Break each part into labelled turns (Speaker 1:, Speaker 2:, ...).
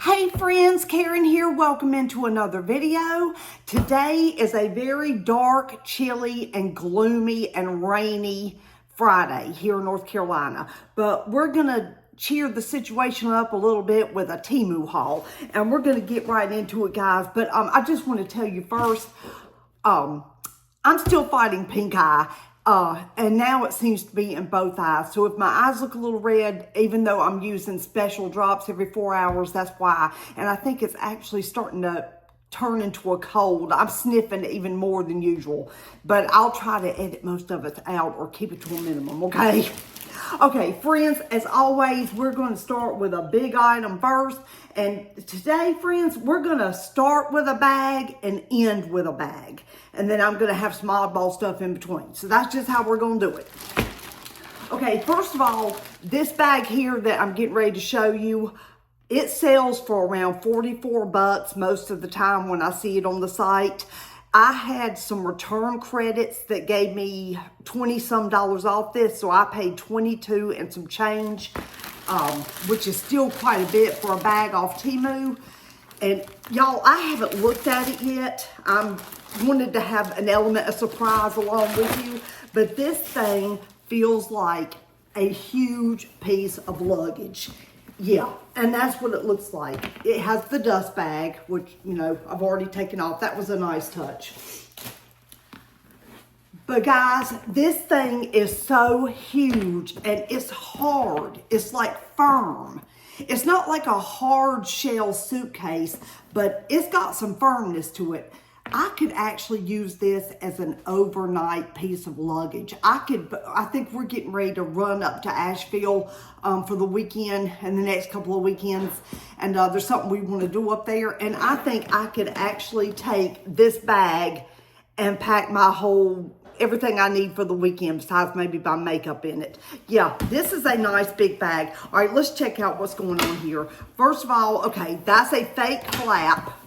Speaker 1: Hey friends, Karen here. Welcome into another video. Today is a very dark, chilly, and gloomy and rainy Friday here in North Carolina. But we're going to cheer the situation up a little bit with a TEMU haul. And we're going to get right into it, guys. But I just want to tell you first, I'm still fighting pink eye. And now it seems to be in both eyes. So if my eyes look a little red, even though I'm using special drops every 4 hours, that's why. And I think it's actually starting to turn into a cold. I'm sniffing even more than usual. But I'll try to edit most of it out or keep it to a minimum, okay? Okay, friends, as always, we're going to start with a big item first. And today, friends, we're going to start with a bag and end with a bag. And then I'm going to have some oddball stuff in between. So that's just how we're going to do it. Okay, first of all, this bag here that I'm getting ready to show you, it sells for around 44 bucks most of the time when I see it on the site. I had some return credits that gave me $20-some off this, so I paid $22 and some change, which is still quite a bit for a bag off TEMU. And y'all, I haven't looked at it yet. I wanted to have an element of surprise along with you, but this thing feels like a huge piece of luggage. Yeah, and that's what it looks like. It has the dust bag, which, you know, I've already taken off. That was a nice touch. But guys, this thing is so huge and it's hard. It's like firm. It's not like a hard shell suitcase, but it's got some firmness to it. I could actually use this as an overnight piece of luggage. I think we're getting ready to run up to Asheville for the weekend and the next couple of weekends. And there's something we want to do up there. And I think I could actually take this bag and pack everything I need for the weekend, besides maybe my makeup in it. Yeah, this is a nice big bag. All right, let's check out what's going on here. First of all, okay, that's a fake flap.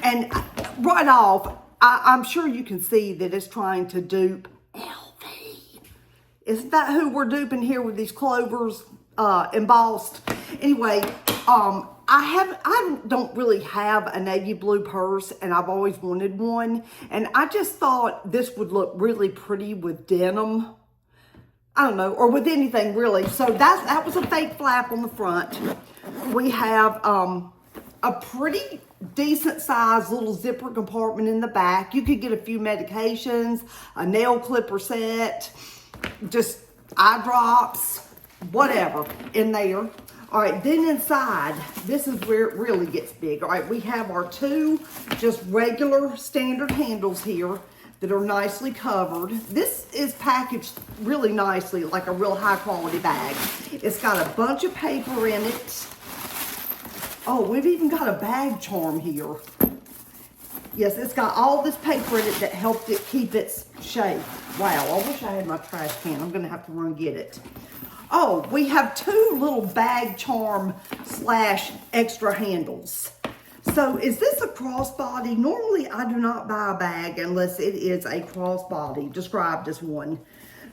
Speaker 1: And right off, I'm sure you can see that it's trying to dupe LV. Isn't that who we're duping here with these clovers embossed? Anyway, I don't really have a navy blue purse, and I've always wanted one. And I just thought this would look really pretty with denim. I don't know, or with anything really. So that was a fake flap on the front. We have a pretty decent sized little zipper compartment in the back. You could get a few medications, a nail clipper set, just eye drops, whatever in there. All right, then inside, this is where it really gets big. All right, we have our two just regular standard handles here that are nicely covered. This is packaged really nicely, like a real high quality bag. It's got a bunch of paper in it. Oh, we've even got a bag charm here. Yes, it's got all this paper in it that helped it keep its shape. Wow, I wish I had my trash can. I'm going to have to run get it. Oh, we have two little bag charm / extra handles. So is this a crossbody? Normally, I do not buy a bag unless it is a crossbody described as one.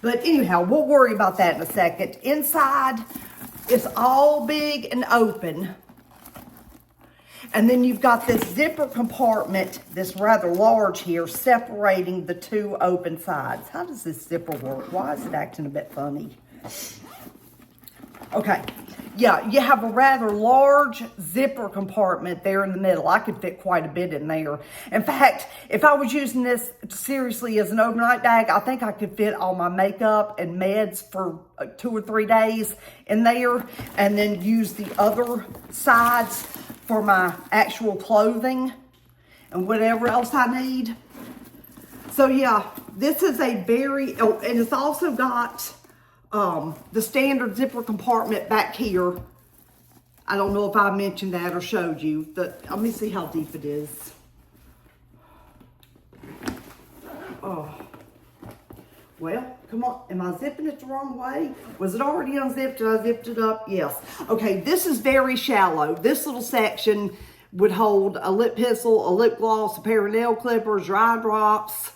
Speaker 1: But anyhow, we'll worry about that in a second. Inside, it's all big and open. And then you've got this zipper compartment, this rather large here, separating the two open sides. How does this zipper work? Why is it acting a bit funny? Okay, yeah, you have a rather large zipper compartment there in the middle. I could fit quite a bit in there. In fact, if I was using this seriously as an overnight bag, I think I could fit all my makeup and meds for 2 or 3 days in there, and then use the other sides for my actual clothing and whatever else I need. So yeah, this is a very, and it's also got the standard zipper compartment back here. I don't know if I mentioned that or showed you. Let me see how deep it is. Oh, well, come on. Am I zipping it the wrong way? Was it already unzipped? Did I zip it up? Yes. Okay, this is very shallow. This little section would hold a lip pencil, a lip gloss, a pair of nail clippers, your eye drops,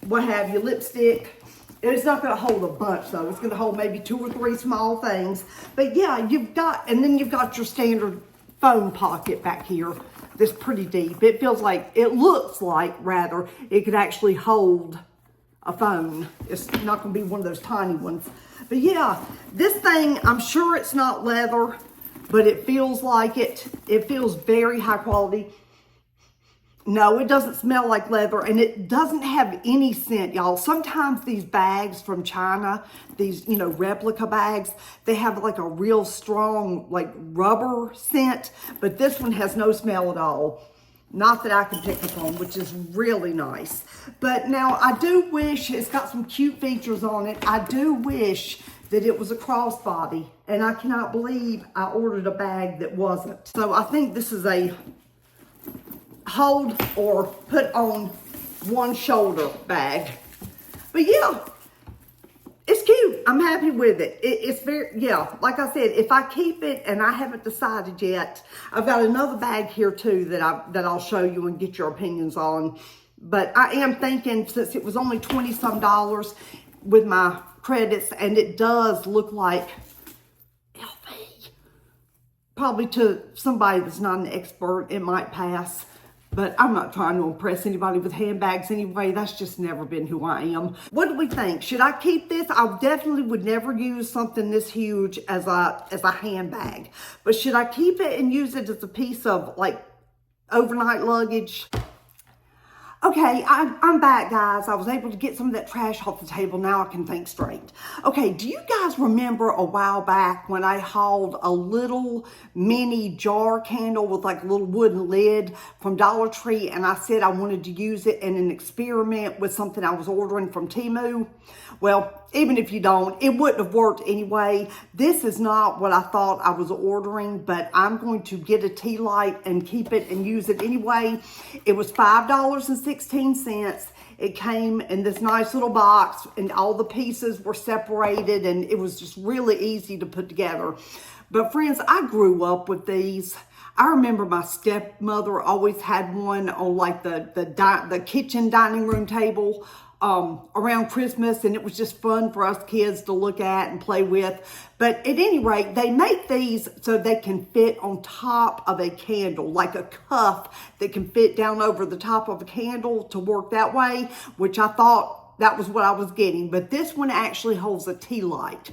Speaker 1: what have you, lipstick. It's not going to hold a bunch though. It's going to hold maybe 2 or 3 small things. But yeah, and then you've got your standard phone pocket back here that's pretty deep. It looks like rather, it could actually hold a phone. It's not going to be one of those tiny ones. But yeah, this thing, I'm sure it's not leather, but it feels like it. It feels very high quality. No, it doesn't smell like leather, and it doesn't have any scent, y'all. Sometimes these bags from China, these, replica bags, they have like a real strong, like rubber scent, but this one has no smell at all. Not that I can pick up on, which is really nice. But now I do wish, it's got some cute features on it. I do wish that it was a crossbody, and I cannot believe I ordered a bag that wasn't. So I think this is a hold or put on one shoulder bag. But yeah, it's cute. I'm happy with it. It's very, yeah, like I said, if I keep it, and I haven't decided yet, I've got another bag here too that I'll show you and get your opinions on. But I am thinking, since it was only 20 some dollars with my credits, and it does look like LV, probably to somebody that's not an expert, it might pass. But I'm not trying to impress anybody with handbags anyway. That's just never been who I am. What do we think? Should I keep this? I definitely would never use something this huge as a handbag. But should I keep it and use it as a piece of like overnight luggage? Okay, I'm back, guys. I was able to get some of that trash off the table. Now I can think straight. Okay, do you guys remember a while back when I hauled a little mini jar candle with like a little wooden lid from Dollar Tree, and I said I wanted to use it in an experiment with something I was ordering from TEMU? Well, even if you don't, it wouldn't have worked anyway. This is not what I thought I was ordering, but I'm going to get a tea light and keep it and use it anyway. It was $5.16. It came in this nice little box, and all the pieces were separated, and it was just really easy to put together. But friends, I grew up with these. I remember my stepmother always had one on like the kitchen dining room table around Christmas, and it was just fun for us kids to look at and play with. But at any rate, they make these so they can fit on top of a candle, like a cuff that can fit down over the top of a candle to work that way, which I thought that was what I was getting. But this one actually holds a tea light,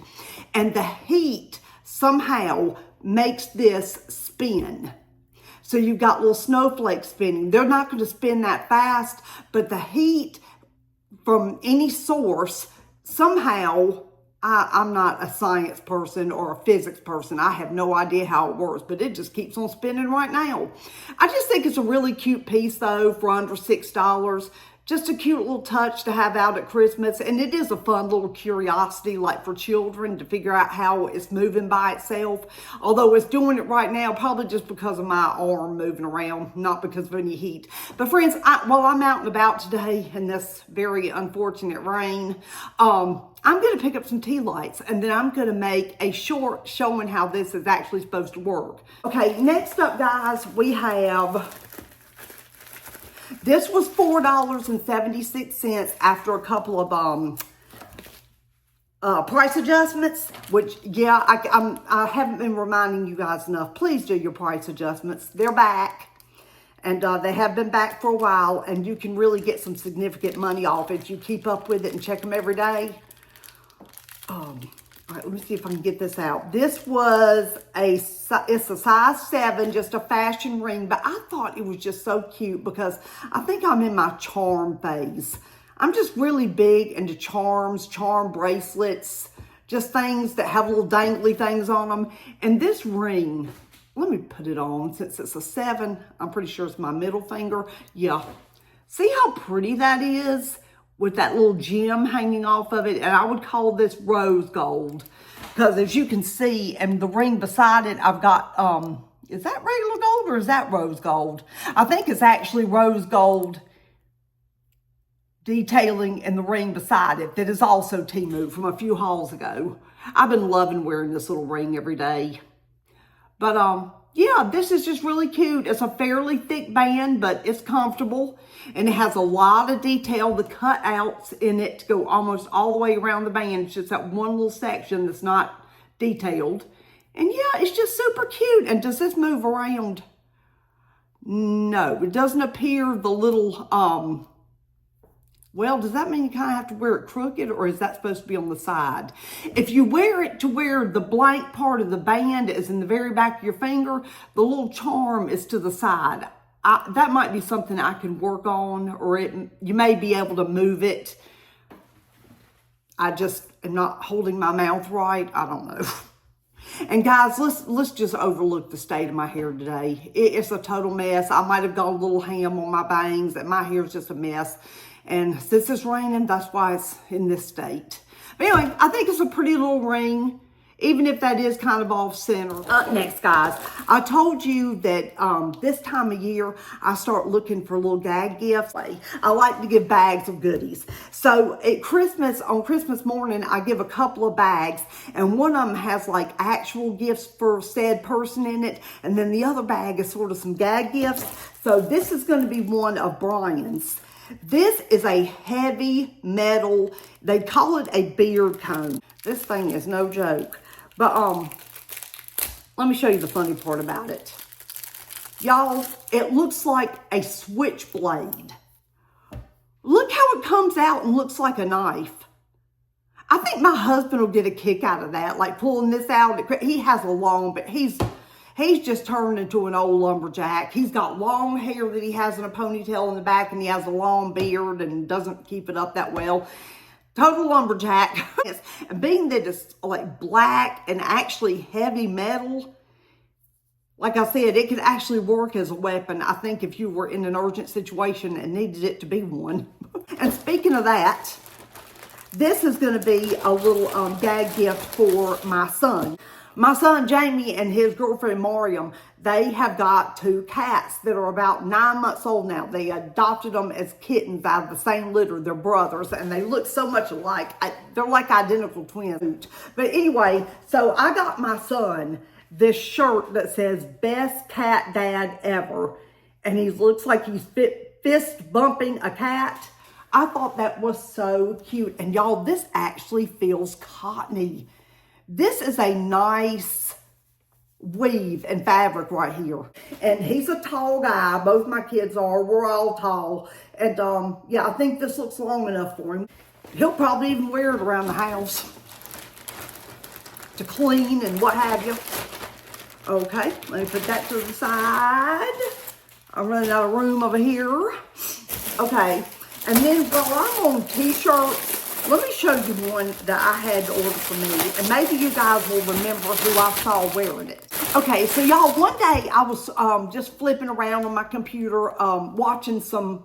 Speaker 1: and the heat somehow makes this spin. So you've got little snowflakes spinning. They're not going to spin that fast, but the heat from any source, somehow, I'm not a science person or a physics person. I have no idea how it works, but it just keeps on spinning right now. I just think it's a really cute piece though for under $6. Just a cute little touch to have out at Christmas. And it is a fun little curiosity, like for children, to figure out how it's moving by itself. Although it's doing it right now, probably just because of my arm moving around, not because of any heat. But friends, while I'm out and about today in this very unfortunate rain, I'm going to pick up some tea lights, and then I'm going to make a short showing how this is actually supposed to work. Okay, next up, guys, we have... This was $4.76 after a couple of price adjustments, which, yeah, I haven't been reminding you guys enough. Please do your price adjustments. They're back, and they have been back for a while, and you can really get some significant money off if you keep up with it and check them every day. All right, let me see if I can get this out. This was it's a size 7, just a fashion ring, but I thought it was just so cute because I think I'm in my charm phase. I'm just really big into charms, charm bracelets, just things that have little dangly things on them. And this ring, let me put it on since it's a 7. I'm pretty sure it's my middle finger. Yeah. See how pretty that is? With that little gem hanging off of it. And I would call this rose gold, because as you can see, and the ring beside it, I've got, is that regular gold or is that rose gold? I think it's actually rose gold detailing in the ring beside it that is also TEMU from a few hauls ago. I've been loving wearing this little ring every day. But yeah, this is just really cute. It's a fairly thick band, but it's comfortable. And it has a lot of detail. The cutouts in it go almost all the way around the band. It's just that one little section that's not detailed. And yeah, it's just super cute. And does this move around? No, it doesn't appear the little, well, does that mean you kind of have to wear it crooked, or is that supposed to be on the side? If you wear it to where the blank part of the band is in the very back of your finger, the little charm is to the side. That might be something I can work on, or you may be able to move it. I just am not holding my mouth right. I don't know. And guys, let's just overlook the state of my hair today. It's a total mess. I might have gone a little ham on my bangs, and my hair is just a mess. And since it's raining, that's why it's in this state. But anyway, I think it's a pretty little ring, even if that is kind of off center. Up next, guys, I told you that this time of year, I start looking for little gag gifts. I like to give bags of goodies. So at Christmas, on Christmas morning, I give a couple of bags, and one of them has like actual gifts for said person in it, and then the other bag is sort of some gag gifts. So this is going to be one of Brian's. This is a heavy metal, they call it a beard comb. This thing is no joke. But let me show you the funny part about it. Y'all, it looks like a switchblade. Look how it comes out and looks like a knife. I think my husband will get a kick out of that, like pulling this out. He has a long, but he's just turned into an old lumberjack. He's got long hair that he has in a ponytail in the back, and he has a long beard and doesn't keep it up that well. Total lumberjack. And being that it's like black and actually heavy metal, like I said, it could actually work as a weapon, I think, if you were in an urgent situation and needed it to be one. And speaking of that, this is going to be a little gag gift for my son. My son, Jamie, and his girlfriend, Mariam, they have got 2 cats that are about 9 months old now. They adopted them as kittens out of the same litter. They're brothers, and they look so much alike. They're like identical twins. But anyway, so I got my son this shirt that says, "Best Cat Dad Ever." And he looks like he's fist bumping a cat. I thought that was so cute. And y'all, this actually feels cottony. This is a nice weave and fabric right here. And he's a tall guy. Both my kids are. We're all tall. And yeah, I think this looks long enough for him. He'll probably even wear it around the house to clean and what have you. Okay, let me put that to the side. I'm running out of room over here. Okay, and then while I'm on t-shirts, let me show you one that I had to order for me, and maybe you guys will remember who I saw wearing it. Okay, so y'all, one day I was just flipping around on my computer, watching some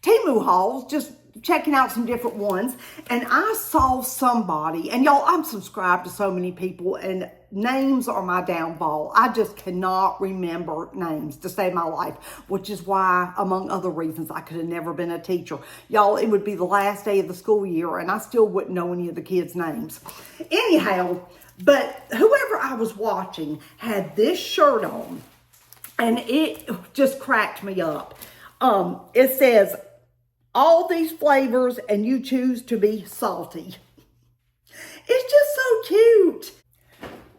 Speaker 1: TEMU hauls, just checking out some different ones, and I saw somebody, and y'all, I'm subscribed to so many people, and names are my downfall. I just cannot remember names to save my life, which is why, among other reasons, I could have never been a teacher. Y'all, it would be the last day of the school year, and I still wouldn't know any of the kids' names. Anyhow, but whoever I was watching had this shirt on, and it just cracked me up. It says, "All these flavors, and you choose to be salty." It's just so cute.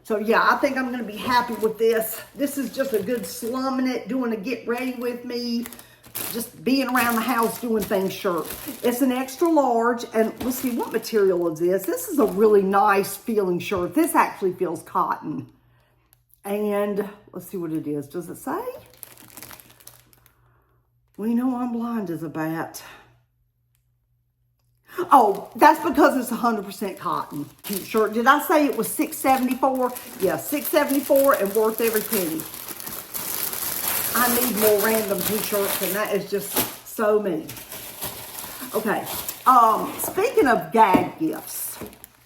Speaker 1: So yeah, I think I'm going to be happy with this. This is just a good slumming it, doing a get ready with me, just being around the house doing things shirt. It's an extra large, and let's see, what material is this? This is a really nice feeling shirt. This actually feels cotton. And let's see what it is. Does it say? Well, you know, I'm blind as a bat. Oh, that's because it's 100% cotton. Cute shirt. Did I say it was $6.74? Yeah, $6.74 and worth every penny. I need more random t-shirts, and that is just so me. Okay. Speaking of gag gifts.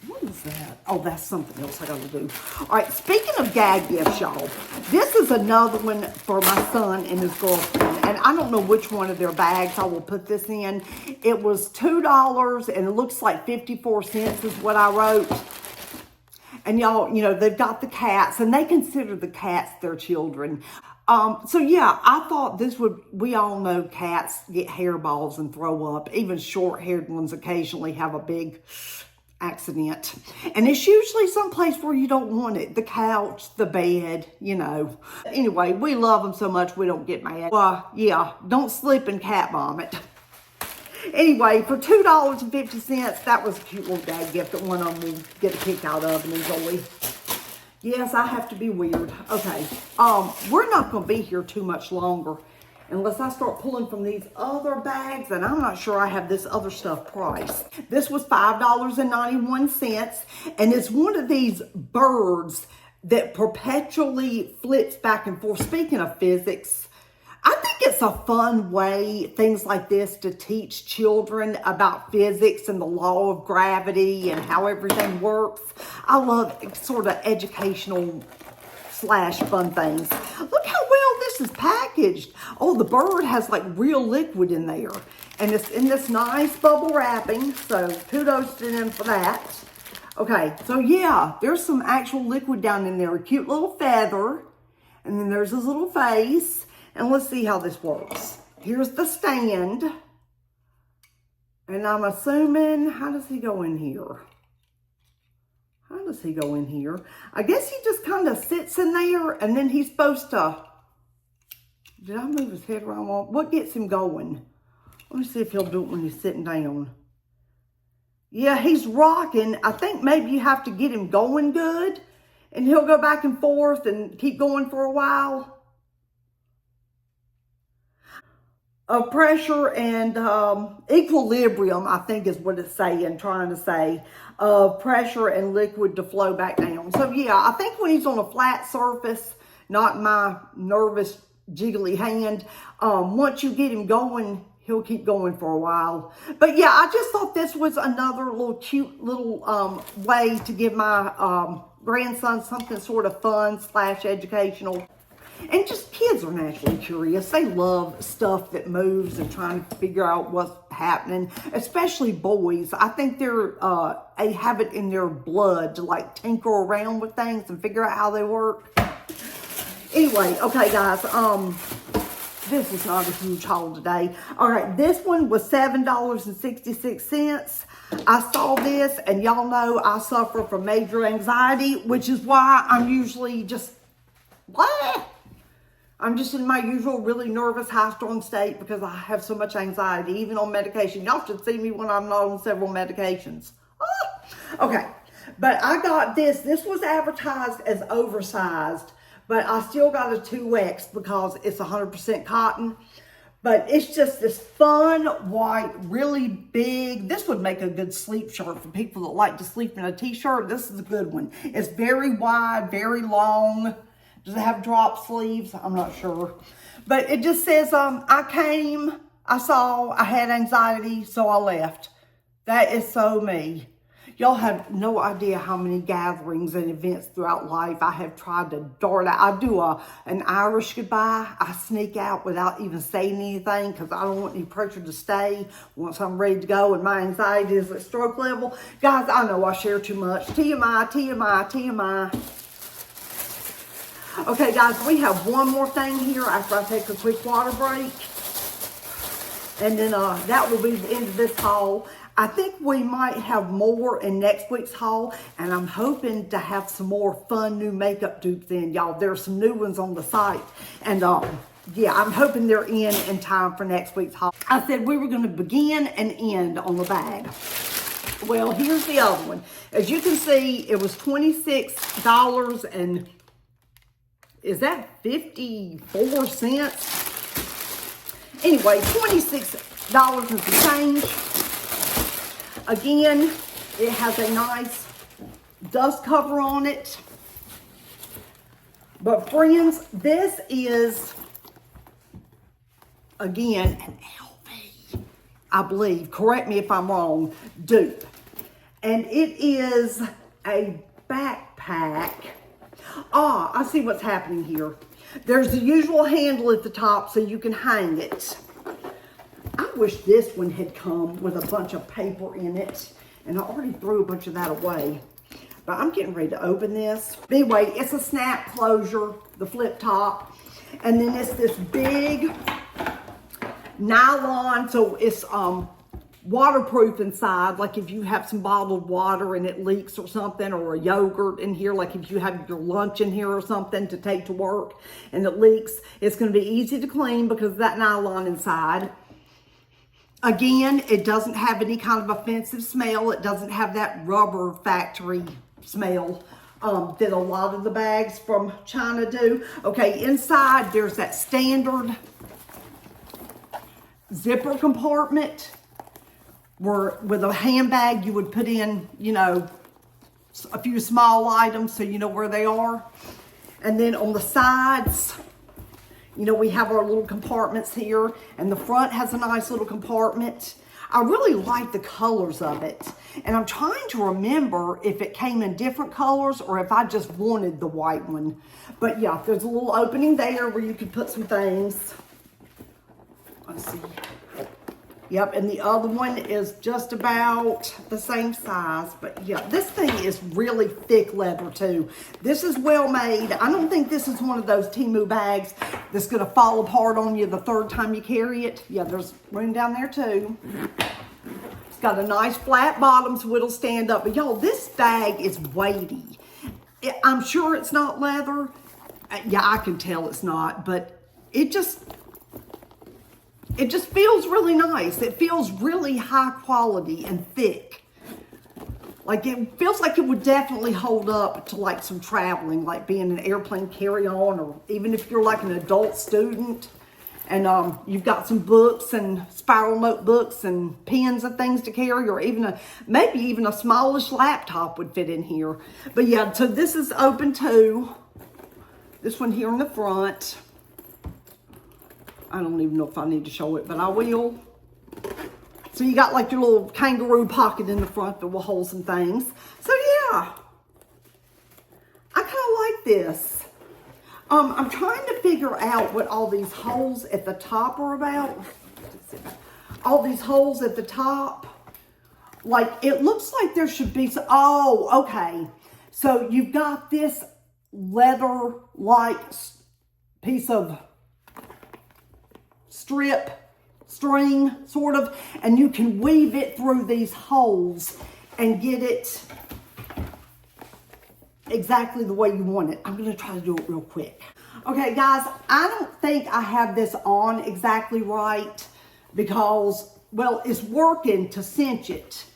Speaker 1: What is that? Oh, that's something else I gotta do. All right, speaking of gag gifts, y'all, this is another one for my son and his girlfriend. And I don't know which one of their bags I will put this in. It was $2, and it looks like 54 cents is what I wrote. And y'all, you know, they've got the cats, and they consider the cats their children. So yeah, I thought this would, we all know cats get hairballs and throw up. Even short-haired ones occasionally have a big accident. And it's usually someplace where you don't want it. The couch, the bed, you know. Anyway, we love them so much we don't get mad. Well, yeah, don't slip in cat vomit. Anyway, for $2.50, that was a cute little dad gift that one of them will get a kick out of and enjoy. Yes, I have to be weird. Okay, we're not going to be here too much longer unless I start pulling from these other bags, and I'm not sure I have this other stuff priced. This was $5.91, and it's one of these birds that perpetually flips back and forth. Speaking of physics, I think it's a fun way, things like this, to teach children about physics and the law of gravity and how everything works. I love sort of educational / fun things. Look how well this is packaged. Oh, the bird has like real liquid in there. And it's in this nice bubble wrapping, so kudos to them for that. Okay, so yeah, there's some actual liquid down in there. A cute little feather. And then there's his little face. And let's see how this works. Here's the stand. And I'm assuming, how does he go in here? How does he go in here? I guess he just kind of sits in there, and then he's supposed to, did I move his head around? What gets him going? Let me see if he'll do it when he's sitting down. Yeah, he's rocking. I think maybe you have to get him going good, and he'll go back and forth and keep going for a while. Of pressure and equilibrium, I think is what it's saying, trying to say, of pressure and liquid to flow back down. So yeah, I think when he's on a flat surface, not my nervous jiggly hand, once you get him going, he'll keep going for a while. But yeah, I just thought this was another little cute little way to give my grandson something sort of fun / educational. And just kids are naturally curious. They love stuff that moves and trying to figure out what's happening, especially boys. I think they have it in their blood to like tinker around with things and figure out how they work. Anyway, okay guys, this is not a huge haul today. All right, this one was $7.66. I saw this, and y'all know I suffer from major anxiety, which is why I'm usually just, blah. I'm just in my usual really nervous, high-strung state because I have so much anxiety, even on medication. Y'all should see me when I'm not on several medications. Ah! Okay, but I got this. This was advertised as oversized, but I still got a 2X because it's 100% cotton. But it's just this fun, white, really big. This would make a good sleep shirt for people that like to sleep in a t-shirt. This is a good one. It's very wide, very long. Does it have drop sleeves? I'm not sure. But it just says, I came, I saw, I had anxiety, so I left. That is so me. Y'all have no idea how many gatherings and events throughout life I have tried to dart out. I do an Irish goodbye. I sneak out without even saying anything because I don't want any pressure to stay once I'm ready to go and my anxiety is at stroke level. Guys, I know I share too much. TMI, TMI, TMI. Okay, guys, we have one more thing here after I take a quick water break. And then that will be the end of this haul. I think we might have more in next week's haul. And I'm hoping to have some more fun new makeup dupes in, y'all. There's some new ones on the site. And yeah, I'm hoping they're in time for next week's haul. I said we were going to begin and end on the bag. Well, here's the other one. As you can see, it was $26 and... is that 54 cents? Anyway, $26 and some change. Again, it has a nice dust cover on it. But friends, this is, again, an LV, I believe. Correct me if I'm wrong, dupe. And it is a backpack. Ah, I see what's happening here. There's the usual handle at the top so you can hang it. I wish this one had come with a bunch of paper in it, and I already threw a bunch of that away. But I'm getting ready to open this. Anyway, it's a snap closure, the flip top. And then it's this big nylon, so it's waterproof inside. Like if you have some bottled water and it leaks or something, or a yogurt in here, like if you have your lunch in here or something to take to work and it leaks, it's going to be easy to clean because of that nylon inside. Again, it doesn't have any kind of offensive smell. It doesn't have that rubber factory smell that a lot of the bags from China do. Okay, inside there's that standard zipper compartment where with a handbag you would put in, you know, a few small items so you know where they are. And then on the sides, you know, we have our little compartments here, and the front has a nice little compartment. I really like the colors of it, and I'm trying to remember if it came in different colors or if I just wanted the white one. But yeah, there's a little opening there where you could put some things. Let's see. Yep, and the other one is just about the same size. But yeah, this thing is really thick leather too. This is well made. I don't think this is one of those TEMU bags that's gonna fall apart on you the third time you carry it. Yeah, there's room down there too. It's got a nice flat bottom so it'll stand up. But y'all, this bag is weighty. I'm sure it's not leather. Yeah, I can tell it's not, but it just feels really nice. It feels really high quality and thick. Like it feels like it would definitely hold up to like some traveling, like being an airplane carry-on, or even if you're like an adult student and you've got some books and spiral notebooks and pens and things to carry, or even maybe even a smallish laptop would fit in here. But yeah, so this is open too. This one here in the front. I don't even know if I need to show it, but I will. So you got like your little kangaroo pocket in the front that will hold some things. So yeah, I kind of like this. I'm trying to figure out what all these holes at the top are about. All these holes at the top. Like it looks like there should be some, oh, okay. So you've got this leather-like piece of string sort of, and you can weave it through these holes and get it exactly the way you want it. I'm gonna try to do it real quick. Okay guys, I don't think I have this on exactly right because, well, it's working to cinch it,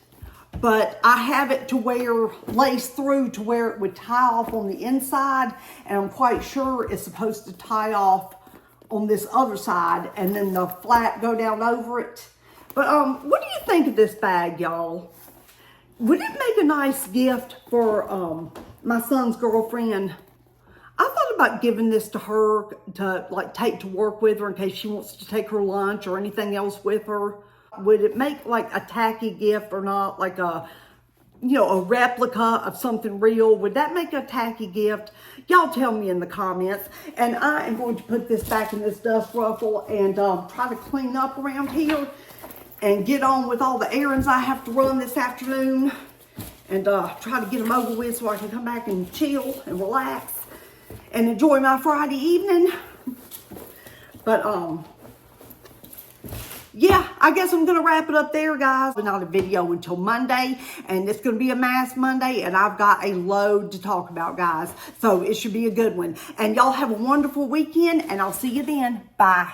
Speaker 1: but I have it to where lace through to where it would tie off on the inside, and I'm quite sure it's supposed to tie off on this other side and then the flat go down over it. But what do you think of this bag, y'all? Would it make a nice gift for my son's girlfriend? I thought about giving this to her to like take to work with her in case she wants to take her lunch or anything else with her. Would it make like a tacky gift or not? Like a, you know, a replica of something real? Would that make a tacky gift? Y'all tell me in the comments. And I am going to put this back in this dust ruffle and try to clean up around here and get on with all the errands I have to run this afternoon, and try to get them over with so I can come back and chill and relax and enjoy my Friday evening. But yeah, I guess I'm going to wrap it up there, guys. Not a video until Monday, and it's going to be a Mass Monday, and I've got a load to talk about, guys. So it should be a good one. And y'all have a wonderful weekend, and I'll see you then. Bye.